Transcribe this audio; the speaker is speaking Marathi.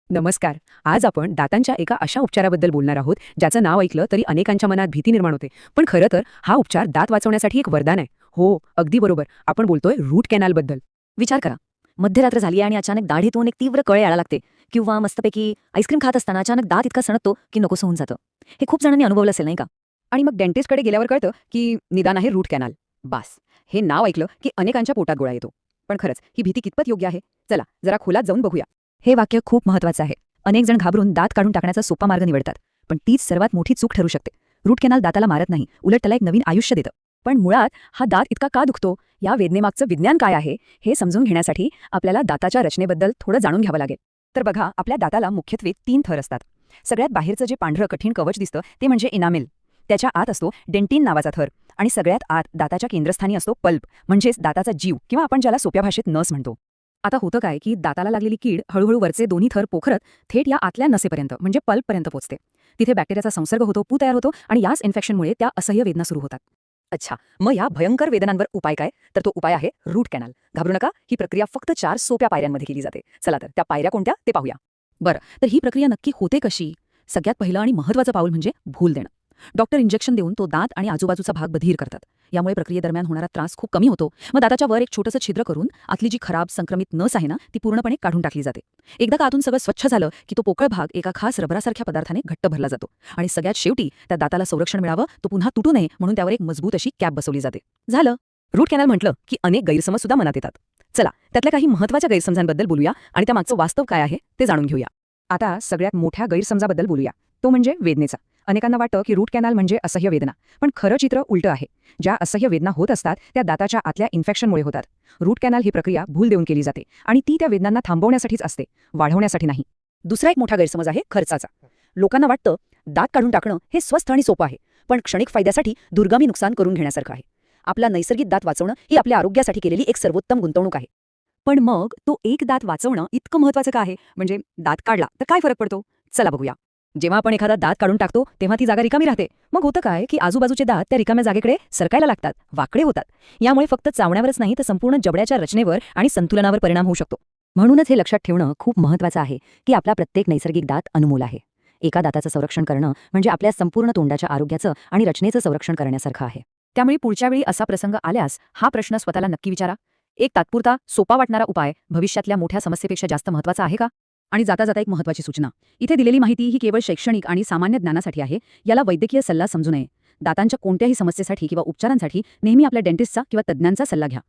नमस्कार. आज आपण दातांच्या एका अशा उपचाराबद्दल बोलणार आहोत, ज्याचं नाव ऐकलं तरी अनेकांच्या मनात भीती निर्माण होते. पण खरं तर हा उपचार दात वाचवण्यासाठी एक वरदान आहे. हो, अगदी बरोबर. आपण बोलतोय रूट कॅनलबद्दल. विचार करा, मध्यरात्र झाली आणि अचानक दाढीतून एक तीव्र कळ यायला लागते किंवा मस्तपैकी आईस्क्रीम खात असताना अचानक दात इतका सणकतो की नकोसं होऊन जातं. हे खूप जणांनी अनुभवलं असेल नाही का? आणि मग डेंटिस्टकडे गेल्यावर कळतं की निदान आहे रूट कॅनल. बास. हे नाव ऐकलं की अनेकांच्या पोटात गोळा येतो. पण खरंच ही भीती कितपत योग्य आहे? चला जरा खोलात जाऊन बघूया. हे वाक्य खूप महत्त्वाचं आहे. अनेक जण घाबरून दात काढून टाकण्याचा सोपा मार्ग निवडतात, पण तीच सर्वात मोठी चूक ठरू शकते. रूट कॅनल दाताला मारत नाही, उलट त्याला एक नवीन आयुष्य देतं. पण मुळात हा दात इतका का दुखतो, या वेदनेमागचं विज्ञान काय आहे हे समजून घेण्यासाठी आपल्याला दाताच्या रचनेबद्दल थोडं जाणून घ्यावं लागेल. तर बघा, आपल्या दाताला मुख्यत्वे 3 थर असतात. सगळ्यात बाहेरचं जे पांढरं कठीण कवच दिसतं ते म्हणजे इनामेल. त्याच्या आत असतो डेंटिन नावाचा थर आणि सगळ्यात आत दाताच्या केंद्रस्थानी असतो पल्प, म्हणजेच दाताचा जीव किंवा आपण ज्याला सोप्या भाषेत नस म्हणतो. आता होतं काय की दाताला लागलेली कीड हळूहळू वरचे दोन्ही थर पोखरत थेट या आतल्या नसेपर्यंत म्हणजे पल्पपर्यंत पोहोचते. तिथे बॅक्टेरियाचा संसर्ग होतो, पू तयार होतो आणि याच इन्फेक्शनमुळे त्या असह्य वेदना सुरू होतात. अच्छा, मग या भयंकर वेदनांवर उपाय काय? तर तो उपाय आहे रूट कॅनल. घाबरू नका, ही प्रक्रिया फक्त 4 सोप्या पायऱ्यांमध्ये केली जाते. चला तर त्या पायऱ्या कोणत्या ते पाहूया. बरं, तर ही प्रक्रिया नक्की होते कशी? सगळ्यात पहिलं आणि महत्त्वाचं पाऊल म्हणजे भूल देणं. डॉक्टर इंजेक्शन देऊन तो दात आणि आजूबाजूचा भाग बधीर करतात. यामुळे प्रक्रियेदरम्यान होणारा त्रास खूप कमी होतो. मग दाताच्या वर एक छोटंसं छिद्र करून आतली जी खराब संक्रमित नस आहे ना, ती पूर्णपणे काढून टाकली जाते. एकदा का आतून सगळं स्वच्छ झालं की तो पोकळ भाग एका खास रबरासारख्या पदार्थाने घट्ट भरला जातो आणि सगळ्यात शेवटी त्या दाताला संरक्षण मिळावं, तो पुन्हा तुटू नये म्हणून त्यावर एक मजबूत अशी कॅप बसवली जाते. झालं. रूट कॅनल म्हटलं की अनेक गैरसमज सुद्धा मनात येतात. चला त्यातल्या काही महत्त्वाच्या गैरसमजांबद्दल बोलूया आणि त्यामागचं वास्तव काय आहे ते जाणून घेऊया. आता सगळ्यात मोठ्या गैरसमजाबद्दल बोलूया, तो म्हणजे वेदनेचा. अनेकांना वाटतं की रूट कॅनल म्हणजे असह्य वेदना, पण खरं चित्र उलटं आहे. ज्या असह्य वेदना होत असतात त्या दाताच्या आतल्या इन्फेक्शनमुळे होतात. रूट कॅनल ही प्रक्रिया भूल देऊन केली जाते आणि ती त्या वेदनांना थांबवण्यासाठीच असते, वाढवण्यासाठी नाही. दुसरा एक मोठा गैरसमज आहे खर्चाचा. लोकांना वाटतं दात काढून टाकणं हे स्वस्त आणि सोपं आहे, पण क्षणिक फायद्यासाठी दुर्गामी नुकसान करून घेण्यासारखं आहे. आपला नैसर्गिक दात वाचवणं ही आपल्या आरोग्यासाठी केलेली एक सर्वोत्तम गुंतवणूक आहे. पण मग तो एक दात वाचवणं इतकं महत्त्वाचं का आहे? म्हणजे दात काढला तर काय फरक पडतो? चला बघूया. जेव्हा आपण एखादा दात काढून टाकतो तेव्हा ती जागा रिकामी राहते. मग होतं काय की आजूबाजूचे दात त्या रिकाम्या जागेकडे सरकायला लागतात, वाकडे होतात. यामुळे फक्त चावण्यावरच नाही तर संपूर्ण जबड्याच्या रचनेवर आणि संतुलनावर परिणाम होऊ शकतो. म्हणूनच हे लक्षात ठेवणं खूप महत्त्वाचं आहे की आपला प्रत्येक नैसर्गिक दात अनमोल आहे. एका दाताचं संरक्षण करणं म्हणजे आपल्या संपूर्ण तोंडाच्या आरोग्याचं आणि रचनेचं संरक्षण करण्यासारखं आहे. त्यामुळे पुढच्या वेळी असा प्रसंग आल्यास हा प्रश्न स्वतःला नक्की विचारा, एक तात्पुरता सोपा वाटणारा उपाय भविष्यातल्या मोठ्या समस्येपेक्षा जास्त महत्त्वाचा आहे का? आणि जाता जाता एक महत्त्वाची सूचना, इथे दिलेली माहिती ही केवळ शैक्षणिक आणि सामान्य ज्ञानासाठी आहे. याला वैद्यकीय सल्ला समजू नये. दातांच्या कोणत्याही समस्येसाठी किंवा उपचारांसाठी नेहमी आपल्या डेंटिस्टचा किंवा तज्ज्ञांचा सल्ला घ्या.